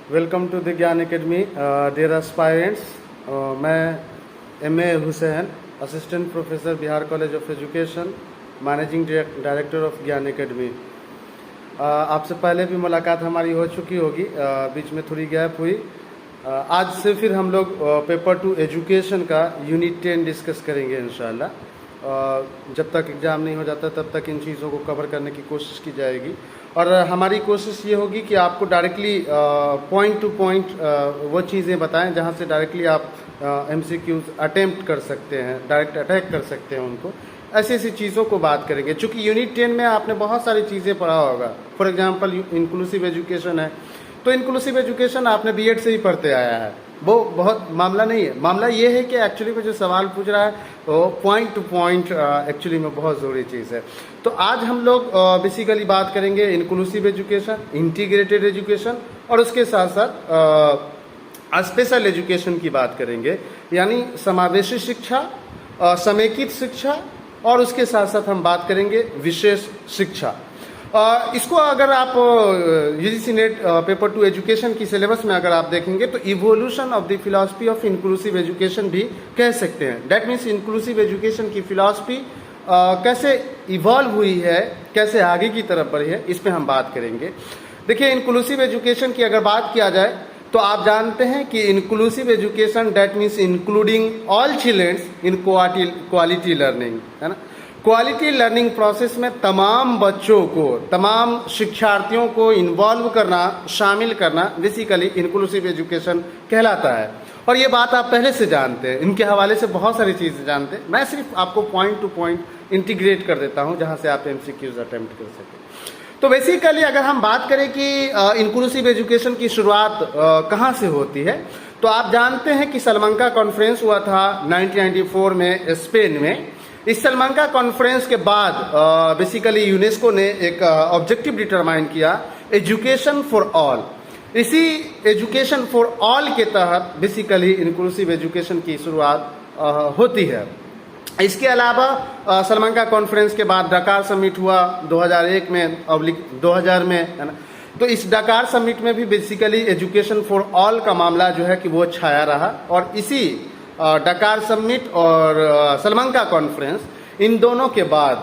Welcome to the Gyan academy dear aspirants. मैं M A. Hussain, assistant professor, Bihar college of education, managing director of Gyan academy. आपसे पहले भी मुलाकात हमारी हो चुकी होगी, बीच में थोड़ी गैप हुई। आज से फिर हम लोग पेपर 2 एजुकेशन का यूनिट 10 डिस्कस करेंगे इंशाल्लाह। जब तक एग्ज़ाम नहीं हो जाता तब तक इन चीज़ों को कवर करने की कोशिश की जाएगी और हमारी कोशिश ये होगी कि आपको डायरेक्टली पॉइंट टू पॉइंट वो चीज़ें बताएं जहां से डायरेक्टली आप MCQs अटेम्प्ट कर सकते हैं, डायरेक्ट अटैक कर सकते हैं उनको। ऐसी ऐसी चीज़ों को बात करेंगे। चूँकि यूनिट 10 में आपने बहुत सारी चीज़ें पढ़ा होगा। फॉर एग्जाम्पल इंक्लूसिव एजुकेशन है, तो इंक्लूसिव एजुकेशन आपने B.Ed से ही पढ़ते आया है, वो बहुत मामला नहीं है। मामला ये है कि एक्चुअली में जो सवाल पूछ रहा है वो पॉइंट टू पॉइंट एक्चुअली में बहुत ज़रूरी चीज़ है। तो आज हम लोग बेसिकली बात करेंगे इंक्लूसिव एजुकेशन, इंटीग्रेटेड एजुकेशन और उसके साथ साथ स्पेशल एजुकेशन की बात करेंगे, यानी समावेशी शिक्षा, समेकित शिक्षा और उसके साथ साथ हम बात करेंगे विशेष शिक्षा। इसको अगर आप UGC नेट पेपर 2 एजुकेशन की सिलेबस में अगर आप देखेंगे तो evolution of the philosophy of inclusive education भी कह सकते हैं। दैट मीन्स इंक्लूसिव एजुकेशन की फिलॉसफी कैसे इवॉल्व हुई है, कैसे आगे की तरफ बढ़ी है, इस पे हम बात करेंगे। देखिए, इंक्लूसिव एजुकेशन की अगर बात किया जाए तो आप जानते हैं कि inclusive education that means including all childrens in quality learning, है ना। क्वालिटी लर्निंग प्रोसेस में तमाम बच्चों को, तमाम शिक्षार्थियों को इन्वॉल्व करना, शामिल करना बेसिकली इंक्लूसिव एजुकेशन कहलाता है। और ये बात आप पहले से जानते हैं, इनके हवाले से बहुत सारी चीज़ें जानते हैं। मैं सिर्फ आपको पॉइंट टू पॉइंट इंटीग्रेट कर देता हूँ जहाँ से आप MCQs अटेम्प्ट कर सकें। तो बेसिकली अगर हम बात करें कि इंक्लूसिव एजुकेशन की शुरुआत कहाँ से होती है, तो आप जानते हैं कि सलमंका कॉन्फ्रेंस हुआ था 1994 में स्पेन में। इस सलमंका कॉन्फ्रेंस के बाद बेसिकली यूनेस्को ने एक ऑब्जेक्टिव डिटरमाइन किया, एजुकेशन फॉर ऑल। इसी एजुकेशन फॉर ऑल के तहत बेसिकली इंक्लूसिव एजुकेशन की शुरुआत होती है। इसके अलावा सलमंका कॉन्फ्रेंस के बाद डकार समिट हुआ 2001 में 2000 में, है ना। तो इस डकार समिट में भी बेसिकली एजुकेशन फॉर ऑल का मामला जो है कि वो छाया रहा और इसी डकार समिट और सलमंका कॉन्फ्रेंस, इन दोनों के बाद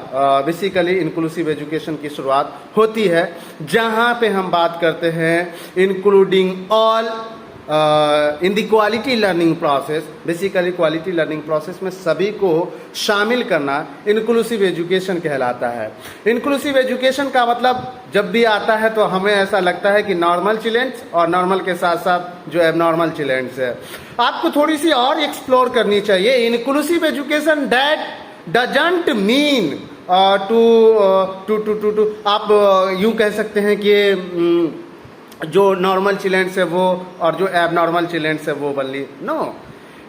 बेसिकली इंक्लूसिव एजुकेशन की शुरुआत होती है, जहां पे हम बात करते हैं including all in the quality learning process. Basically quality learning process में सभी को शामिल करना इंक्लूसिव एजुकेशन कहलाता है। इंक्लूसिव एजुकेशन का मतलब जब भी आता है तो हमें ऐसा लगता है कि नॉर्मल चिल्ड्रंस और नॉर्मल के साथ साथ जो एबनॉर्मल चिल्ड्रंस है, आपको थोड़ी सी और एक्सप्लोर करनी चाहिए। Inclusive education that doesn't mean to आप यूं कह सकते हैं कि जो नॉर्मल चिल्ड्रंस है वो और जो एबनॉर्मल चिल्ड्रंस है वो बल्ली नो।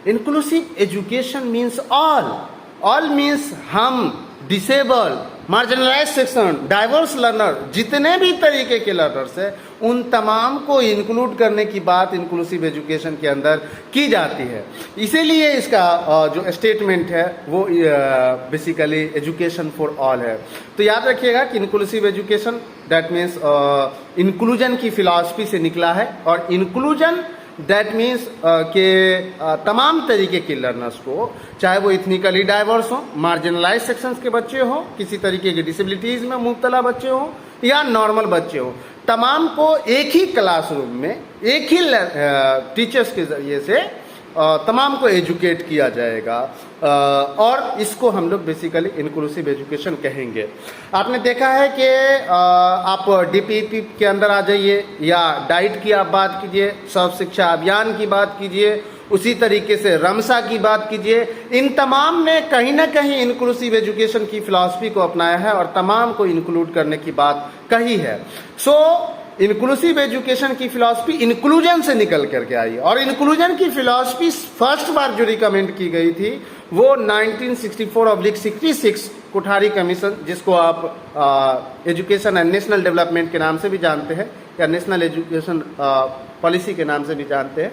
Inclusive education means all means हम, disable, marginalize section, diverse learner, जितने भी तरीके के लर्नर्स है उन तमाम को इंक्लूड करने की बात इंक्लूसिव एजुकेशन के अंदर की जाती है। इसीलिए इसका जो स्टेटमेंट है वो बेसिकली एजुकेशन फॉर ऑल है। तो याद रखिएगा कि inclusive education that means inclusion की फिलॉसफी से निकला है और इंक्लूजन दैट मीन्स के तमाम तरीके के लर्नर्स को, चाहे वो इथनिकली डाइवर्स हो, मार्जिनलाइज सेक्शंस के बच्चे हो, किसी तरीके की डिसेबिलिटीज में मुब्तला बच्चे हो या नॉर्मल बच्चे हो, तमाम को एक ही क्लासरूम में एक ही टीचर्स के जरिए से तमाम को एजुकेट किया जाएगा और इसको हम लोग बेसिकली इंक्लूसिव एजुकेशन कहेंगे। आपने देखा है कि आप DPP के अंदर आ जाइए या डाइट की आप बात कीजिए, सर्व शिक्षा अभियान की बात कीजिए, उसी तरीके से रमसा की बात कीजिए, इन तमाम ने कहीं ना कहीं इंक्लूसिव एजुकेशन की फिलॉसफी को अपनाया है और तमाम को इंक्लूड करने की बात कही है। इंक्लूसिव एजुकेशन की फिलॉसफी इंक्लूजन से निकल करके आई और इंक्लूजन की फिलॉसफी फर्स्ट बार जो रिकमेंड की गई थी वो 1964/66 कोठारी कमीशन, जिसको आप एजुकेशन एंड नेशनल डेवलपमेंट के नाम से भी जानते हैं या नेशनल एजुकेशन पॉलिसी के नाम से भी जानते हैं,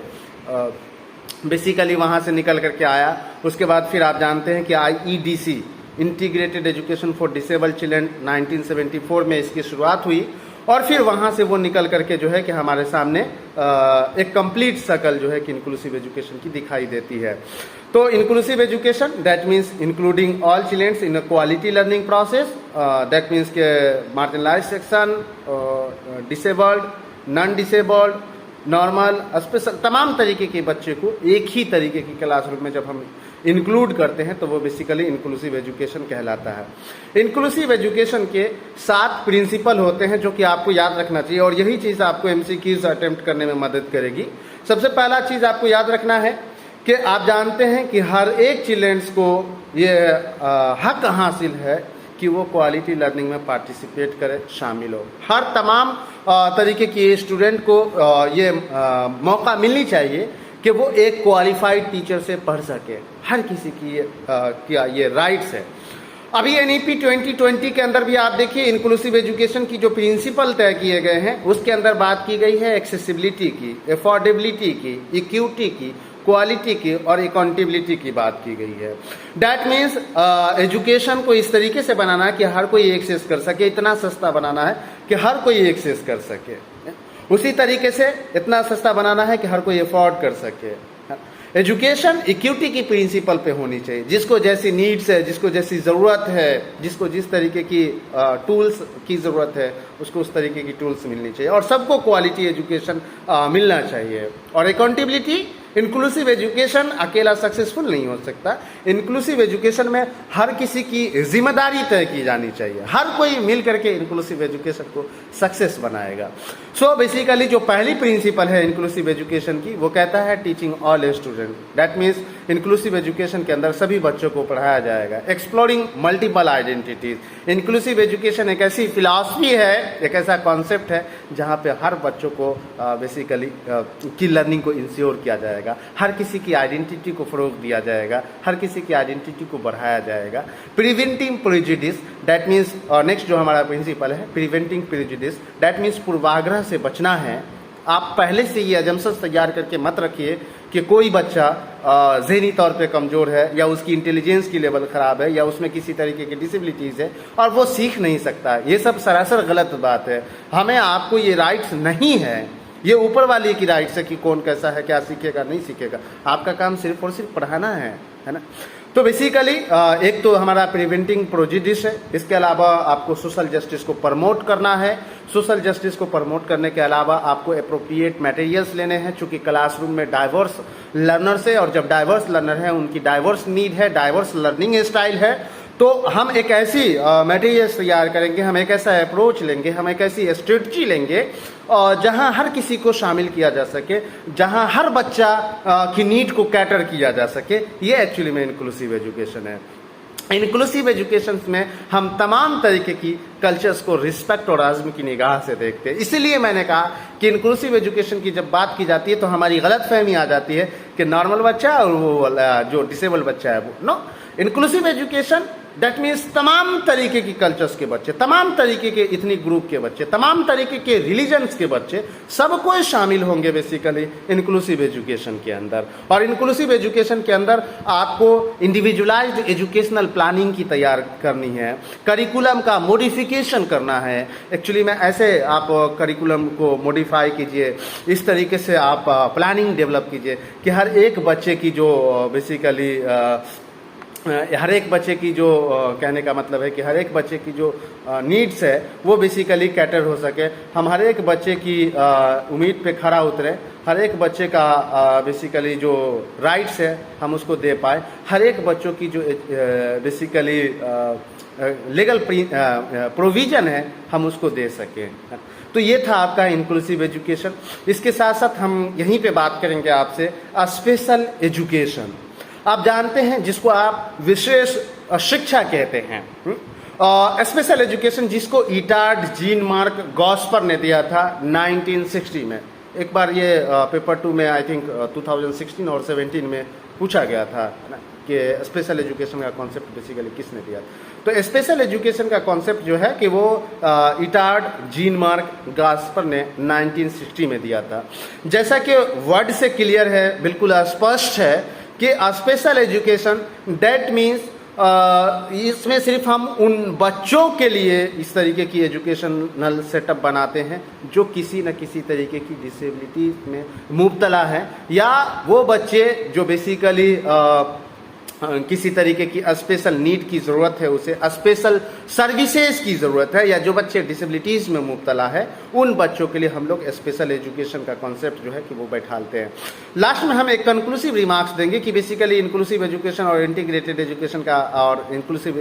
बेसिकली वहां से निकल करके आया। उसके बाद फिर आप जानते हैं कि IEDC, integrated education for disabled children, 1974 में इसकी शुरुआत हुई और फिर वहां से वो निकल करके जो है कि हमारे सामने एक कंप्लीट शक्ल जो है कि इंक्लूसिव एजुकेशन की दिखाई देती है। तो inclusive education that means including all childrens in a quality learning process, that means के marginalized section, disabled, non disabled, normal, special, तमाम तरीके के बच्चे को एक ही तरीके की क्लासरूम में जब हम इंक्लूड करते हैं तो वो बेसिकली इंक्लूसिव एजुकेशन कहलाता है। इंक्लूसिव एजुकेशन के 7 प्रिंसिपल होते हैं जो कि आपको याद रखना चाहिए और यही चीज़ आपको एमसीक्यूज अटेम्प्ट करने में मदद करेगी। सबसे पहला चीज़ आपको याद रखना है कि आप जानते हैं कि हर एक चिल्ड्रंस को ये हक हासिल है कि वो क्वालिटी लर्निंग में पार्टिसिपेट करे, शामिल हो। हर तमाम तरीके की स्टूडेंट को ये मौका मिलनी चाहिए कि वो एक क्वालिफाइड टीचर से पढ़ सके। हर किसी की क्या ये राइट्स है। अभी एनईपी 2020 के अंदर भी आप देखिए इंक्लूसिव एजुकेशन की जो प्रिंसिपल तय किए गए हैं उसके अंदर बात की गई है एक्सेसिबिलिटी की, अफोर्डेबिलिटी की, इक्विटी की, क्वालिटी की और अकाउंटेबिलिटी की बात की गई है। डैट मीन्स एजुकेशन को इस तरीके से बनाना है कि हर कोई एक्सेस कर सके, इतना सस्ता बनाना है कि हर कोई एक्सेस कर सके, उसी तरीके से इतना सस्ता बनाना है कि हर कोई अफोर्ड कर सके। एजुकेशन इक्विटी की प्रिंसिपल पे होनी चाहिए, जिसको जैसी नीड्स है, जिसको जैसी ज़रूरत है, जिसको जिस तरीके की टूल्स की ज़रूरत है उसको उस तरीके की टूल्स मिलनी चाहिए और सबको क्वालिटी एजुकेशन मिलना चाहिए। और अकाउंटेबिलिटी, इंक्लूसिव एजुकेशन अकेला सक्सेसफुल नहीं हो सकता। इंक्लूसिव एजुकेशन में हर किसी की जिम्मेदारी तय की जानी चाहिए, हर कोई मिल करके इंक्लूसिव एजुकेशन को सक्सेस बनाएगा। सो बेसिकली जो पहली प्रिंसिपल है इंक्लूसिव एजुकेशन की वो कहता है teaching all student. That means inclusive education के अंदर सभी बच्चों को पढ़ाया जाएगा। Exploring multiple identities, inclusive education एक ऐसी फिलॉसफी है, एक ऐसा कॉन्सेप्ट है जहाँ पे हर बच्चों को बेसिकली की लर्निंग को इंश्योर किया जाएगा, हर किसी की आइडेंटिटी को फरोग दिया जाएगा, हर किसी की आइडेंटिटी को बढ़ाया जाएगा। Preventing prejudice, that means next जो हमारा प्रिंसिपल है प्रिवेंटिंग प्रेजुडिस, दैट मीन्स पूर्वाग्रह से बचना है। आप पहले से ये एजम्पशंस तैयार करके मत रखिए कि कोई बच्चा ज़हनी तौर पे कमज़ोर है या उसकी इंटेलिजेंस की लेवल ख़राब है या उसमें किसी तरीके की डिसेबिलिटीज़ है और वो सीख नहीं सकता। ये सब सरासर गलत बात है। हमें आपको ये राइट्स नहीं है, ये ऊपर वाले की राइट्स है कि कौन कैसा है, क्या सीखेगा नहीं सीखेगा। आपका काम सिर्फ और सिर्फ पढ़ाना है ना। तो बेसिकली एक तो हमारा प्रिवेंटिंग प्रेजुडिस है, इसके अलावा आपको सोशल जस्टिस को प्रमोट करना है। सोशल जस्टिस को प्रमोट करने के अलावा आपको अप्रोप्रिएट मटेरियल्स लेने हैं, चूंकि क्लासरूम में डाइवर्स लर्नर्स है और जब डाइवर्स लर्नर है उनकी डाइवर्स नीड है, डाइवर्स लर्निंग स्टाइल है। तो हम एक ऐसी मटेरियल्स तैयार करेंगे, हम एक ऐसा अप्रोच लेंगे, हम एक ऐसी स्ट्रेटजी लेंगे जहां हर किसी को शामिल किया जा सके, जहां हर बच्चा की नीड को कैटर किया जा सके। ये एक्चुअली में इंक्लूसिव एजुकेशन है। इंक्लूसिव एजुकेशन में हम तमाम तरीके की कल्चर्स को रिस्पेक्ट और आज़म की निगाह से देखते हैं। इसीलिए मैंने कहा कि इंक्लूसिव एजुकेशन की जब बात की जाती है तो हमारी गलत फहमी आ जाती है कि नॉर्मल बच्चा और वो जो डिसेबल बच्चा है वो no. Inclusive education that means तमाम तरीके की कल्चर्स के बच्चे, तमाम तरीके के इथनिक ग्रुप के बच्चे, तमाम तरीके के रिलीजन्स के बच्चे, सबको शामिल होंगे बेसिकली इंक्लूसिव एजुकेशन के अंदर। और इंक्लूसिव एजुकेशन के अंदर आपको इंडिविजुअलाइज्ड एजुकेशनल प्लानिंग की तैयार करनी है, करिकुलम का मॉडिफिकेशन करना है। एक्चुअली में ऐसे आप करिकुलम को मॉडिफाई कीजिए, इस तरीके से आप प्लानिंग डेवलप कीजिए कि हर एक बच्चे की जो बेसिकली हर एक बच्चे की जो कहने का मतलब है कि हर एक बच्चे की जो नीड्स है वो बेसिकली कैटर हो सके। हम हर एक बच्चे की उम्मीद पे खरा उतरे, हर एक बच्चे का बेसिकली जो राइट्स है हम उसको दे पाए, हर एक बच्चों की जो बेसिकली लीगल प्रोविजन है हम उसको दे सकें। तो ये था आपका इंक्लूसिव एजुकेशन। इसके साथ साथ हम यहीं पे बात करेंगे आपसे स्पेशल एजुकेशन। आप जानते हैं जिसको आप विशेष शिक्षा कहते हैं। स्पेशल एजुकेशन जिसको इटार्ड, जीन मार्क, गॉस्पर ने दिया था 1960 में। एक बार ये पेपर 2 में आई थिंक 2016 और 17 में पूछा गया था ना कि स्पेशल एजुकेशन का कॉन्सेप्ट बेसिकली किसने दिया। तो स्पेशल एजुकेशन का कॉन्सेप्ट जो है कि वो इटार्ड, जीन मार्क, गॉस्पर ने 1960 में दिया था। जैसा कि वर्ड से क्लियर है, बिल्कुल स्पष्ट है कि स्पेशल एजुकेशन दैट मीन्स इसमें सिर्फ हम उन बच्चों के लिए इस तरीके की एजुकेशनल सेटअप बनाते हैं जो किसी न किसी तरीके की डिसेबिलिटी में मुब्तला है, या वो बच्चे जो बेसिकली किसी तरीके की स्पेशल नीड की ज़रूरत है, उसे स्पेशल सर्विसेज की ज़रूरत है, या जो बच्चे डिसेबिलिटीज़ में मुब्तला है, उन बच्चों के लिए हम लोग स्पेशल एजुकेशन का कॉन्सेप्ट जो है कि वो बैठाते हैं। लास्ट में हम एक कंक्लूसिव रिमार्क्स देंगे कि बेसिकली इंक्लूसिव एजुकेशन और इंटीग्रेटेड एजुकेशन का, और इंक्लूसिव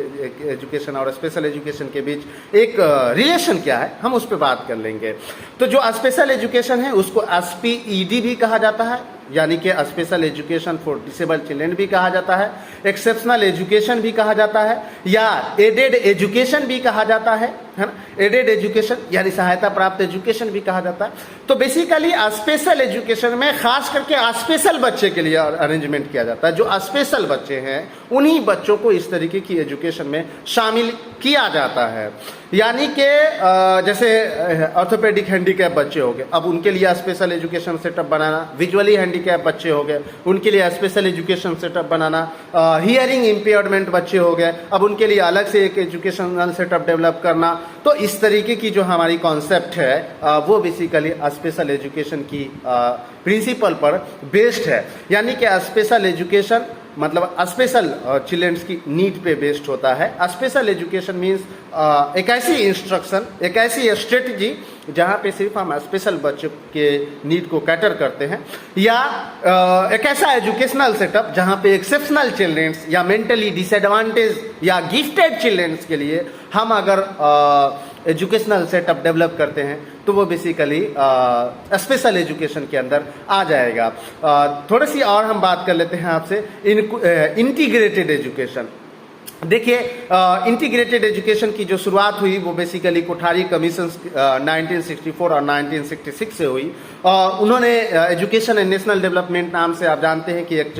एजुकेशन और स्पेशल एजुकेशन के बीच एक रिलेशन क्या है, हम उस पर बात कर लेंगे। तो जो स्पेशल एजुकेशन है उसको SPED भी कहा जाता है, यानी कि special education for disabled children भी कहा जाता है, एक्सेप्शनल एजुकेशन भी कहा जाता है, या एडेड एजुकेशन भी कहा जाता है ना। एडेड एजुकेशन यानी सहायता प्राप्त एजुकेशन भी कहा जाता है। तो बेसिकली स्पेशल एजुकेशन में खास करके स्पेशल बच्चे के लिए अरेंजमेंट किया जाता है। जो स्पेशल बच्चे हैं उन्हीं बच्चों को इस तरीके की एजुकेशन में शामिल किया जाता है। यानी कि जैसे ऑर्थोपेडिक हैंडीकैप बच्चे हो गए, अब उनके लिए स्पेशल एजुकेशन सेटअप बनाना, विजुअली हैंडीकैप बच्चे हो गए उनके लिए स्पेशल एजुकेशन सेटअप बनाना, हियरिंग इम्पेयरमेंट बच्चे हो गए अब उनके लिए अलग से एक एजुकेशनल सेटअप डेवलप करना। तो इस तरीके की जो हमारी कॉन्सेप्ट है वो बेसिकली स्पेशल एजुकेशन की प्रिंसिपल पर बेस्ड है। यानी कि स्पेशल एजुकेशन मतलब स्पेशल चिल्ड्रंस की नीड पे बेस्ड होता है। स्पेशल एजुकेशन मीन्स एक ऐसी इंस्ट्रक्शन, एक ऐसी स्ट्रेटजी जहाँ पे सिर्फ हम स्पेशल बच्चों के नीड को कैटर करते हैं, या एक ऐसा एजुकेशनल सेटअप जहाँ पे एक्सेप्शनल चिल्ड्रंस या मेंटली डिसएडवांटेज या गिफ्टेड चिल्ड्रंस के लिए हम अगर एजुकेशनल सेटअप डेवलप करते हैं तो वो बेसिकली स्पेशल एजुकेशन के अंदर आ जाएगा। थोड़ी सी और हम बात कर लेते हैं आपसे इंटीग्रेटेड एजुकेशन। देखिए इंटीग्रेटेड एजुकेशन की जो शुरुआत हुई वो बेसिकली कोठारी कमीशन 1964 और 1966 से हुई। उन्होंने एजुकेशन एंड नेशनल डेवलपमेंट नाम से आप जानते हैं कि एक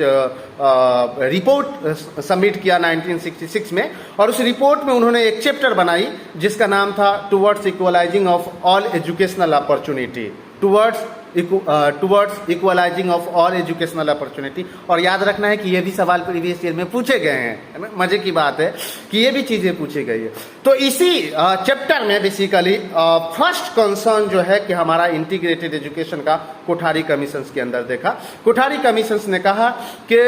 रिपोर्ट सबमिट किया 1966 में, और उस रिपोर्ट में उन्होंने एक चैप्टर बनाई जिसका नाम था towards equalising of all educational opportunity, towards equalising of all educational opportunity. और याद रखना है कि ये भी सवाल प्रीवियस ईयर में पूछे गए हैं, है ना। मजे की बात है कि ये भी चीजें पूछी गई है। तो इसी चैप्टर में बेसिकली फर्स्ट कंसर्न जो है कि हमारा इंटीग्रेटेड एजुकेशन का कोठारी कमीशंस के अंदर देखा। कोठारी कमीशंस ने कहा कि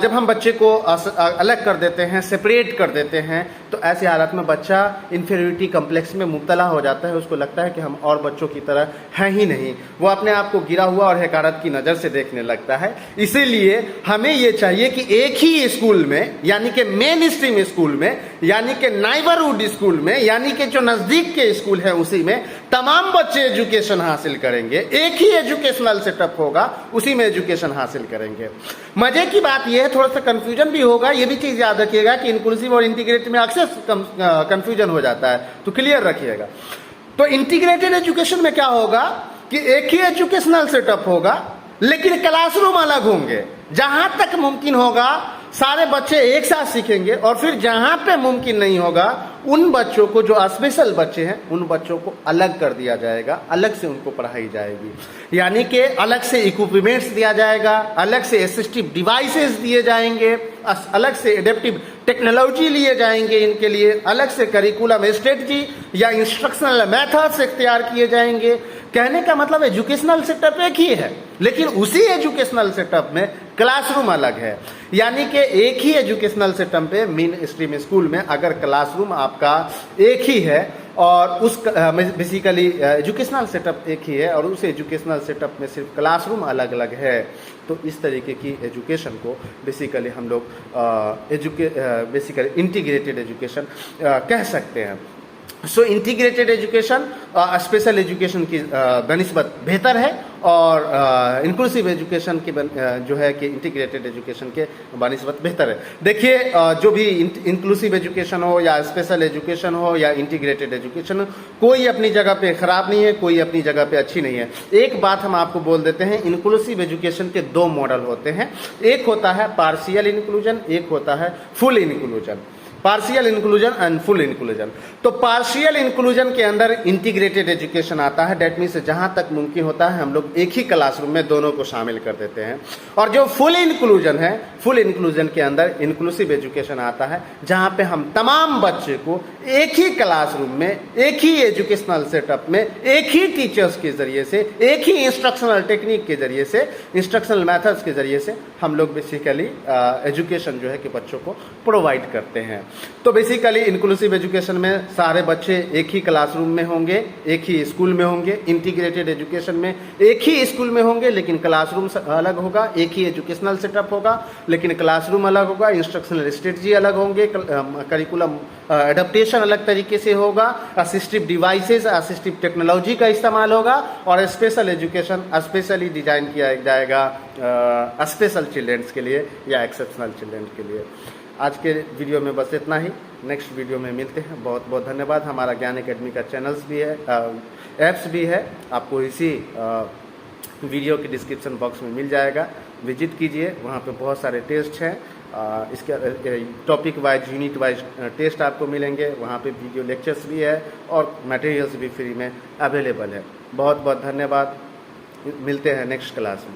जब हम बच्चे को अलग कर देते हैं, सेपरेट कर देते हैं, तो ऐसी हालत में बच्चा इंफीरियरिटी कम्प्लेक्स में मुब्तला हो जाता है। उसको लगता है कि हम और बच्चों की तरह हैं ही नहीं, वो अपने आप को गिरा हुआ और हकारत की नज़र से देखने लगता है। इसीलिए हमें ये चाहिए कि एक ही स्कूल में, यानी कि मेन स्ट्रीम स्कूल में, यानी कि नाइबरहुड स्कूल में, यानी कि जो नज़दीक के स्कूल है उसी में तमाम बच्चे एजुकेशन हासिल करेंगे। एक ही एजुकेशनल सेटअप होगा, उसी में एजुकेशन हासिल करेंगे। मजे की बात यह है, थोड़ा सा कंफ्यूजन भी होगा, ये भी चीज़ याद रखिएगा कि इंक्लूसिव और इंटीग्रेटेड में अक्सर कंफ्यूजन हो जाता है, तो क्लियर रखिएगा। तो इंटीग्रेटेड एजुकेशन में क्या होगा कि एक ही एजुकेशनल सेटअप होगा लेकिन क्लासरूम अलग होंगे। जहां तक मुमकिन होगा सारे बच्चे एक साथ सीखेंगे, और फिर जहां पे मुमकिन नहीं होगा उन बच्चों को, जो स्पेशल बच्चे हैं, उन बच्चों को अलग कर दिया जाएगा, अलग से उनको पढ़ाई जाएगी। यानी कि अलग से इक्विपमेंट्स दिया जाएगा, अलग से असिस्टिव डिवाइसेस दिए जाएंगे, अलग से एडेप्टिव टेक्नोलॉजी लिए जाएंगे, इनके लिए अलग से करिकुलम स्ट्रेटजी या इंस्ट्रक्शनल मेथड्स इख्तियार किए जाएंगे। कहने का मतलब एजुकेशनल सेटअप एक ही है, लेकिन उसी एजुकेशनल सेटअप में क्लासरूम अलग है। यानी कि एक ही एजुकेशनल सेटअप पे मेन स्ट्रीम स्कूल में अगर क्लासरूम आपका एक ही है और उस बेसिकली एजुकेशनल सेटअप एक ही है और उस एजुकेशनल सेटअप में सिर्फ क्लासरूम अलग अलग है, तो इस तरीके की एजुकेशन को बेसिकली हम लोग बेसिकली इंटीग्रेटेड एजुकेशन कह सकते हैं। सो इंटीग्रेटेड एजुकेशन स्पेशल एजुकेशन की बनिस्बत बेहतर है, और इंक्लूसिव एजुकेशन की जो है कि इंटीग्रेटेड एजुकेशन के बनिस्बत बेहतर है। देखिए जो भी इंक्लूसिव एजुकेशन हो या स्पेशल एजुकेशन हो या इंटीग्रेटेड एजुकेशन हो, कोई अपनी जगह पे ख़राब नहीं है, कोई अपनी जगह पे अच्छी नहीं है। एक बात हम आपको बोल देते हैं, इंक्लूसिव एजुकेशन के दो मॉडल होते हैं, एक होता है पार्शियल इंक्लूजन, एक होता है full inclusion. Partial inclusion and full inclusion. तो पार्शियल इंक्लूजन के अंदर इंटीग्रेटेड एजुकेशन आता है, डेट मीन्स जहां तक मुमकिन होता है हम लोग एक ही क्लासरूम में दोनों को शामिल कर देते हैं। और जो फुल इंक्लूजन है, फुल इंक्लूजन के अंदर इंक्लूसिव एजुकेशन आता है, जहां पे हम तमाम बच्चे को एक ही क्लासरूम में, एक ही एजुकेशनल सेटअप में, एक ही टीचर्स के जरिए से, एक ही इंस्ट्रक्शनल टेक्निक के जरिए से, इंस्ट्रक्शनल मेथड्स के जरिए से हम लोग बेसिकली एजुकेशन जो है कि बच्चों को प्रोवाइड करते हैं। तो बेसिकली इंक्लूसिव एजुकेशन में सारे बच्चे एक ही क्लासरूम में होंगे, एक ही स्कूल में होंगे। इंटीग्रेटेड एजुकेशन में एक ही स्कूल में होंगे लेकिन क्लासरूम अलग होगा, एक ही एजुकेशनल सेटअप होगा लेकिन क्लासरूम अलग होगा, इंस्ट्रक्शनल स्ट्रेटजी अलग होंगे, करिकुलम एडेप्टेशन अलग तरीके से होगा, असिस्टिव डिवाइसेस, असिस्टिव टेक्नोलॉजी का इस्तेमाल होगा और स्पेशल एजुकेशन स्पेशली डिजाइन किया जाएगा स्पेशल चिल्ड्रेंस के लिए या एक्सेप्शनल चिल्ड्रेन के लिए। आज के वीडियो में बस इतना ही, नेक्स्ट वीडियो में मिलते हैं। बहुत बहुत धन्यवाद। हमारा ज्ञान एकेडमी का चैनल्स भी है, ऐप्स भी है, आपको इसी वीडियो के डिस्क्रिप्शन बॉक्स में मिल जाएगा, विजिट कीजिए। वहाँ पे बहुत सारे टेस्ट हैं, इसके topic wise, unit wise test आपको मिलेंगे। वहाँ पे वीडियो लेक्चर्स भी है और मटेरियल्स भी फ्री में अवेलेबल है। बहुत बहुत धन्यवाद, मिलते हैं नेक्स्ट क्लास में।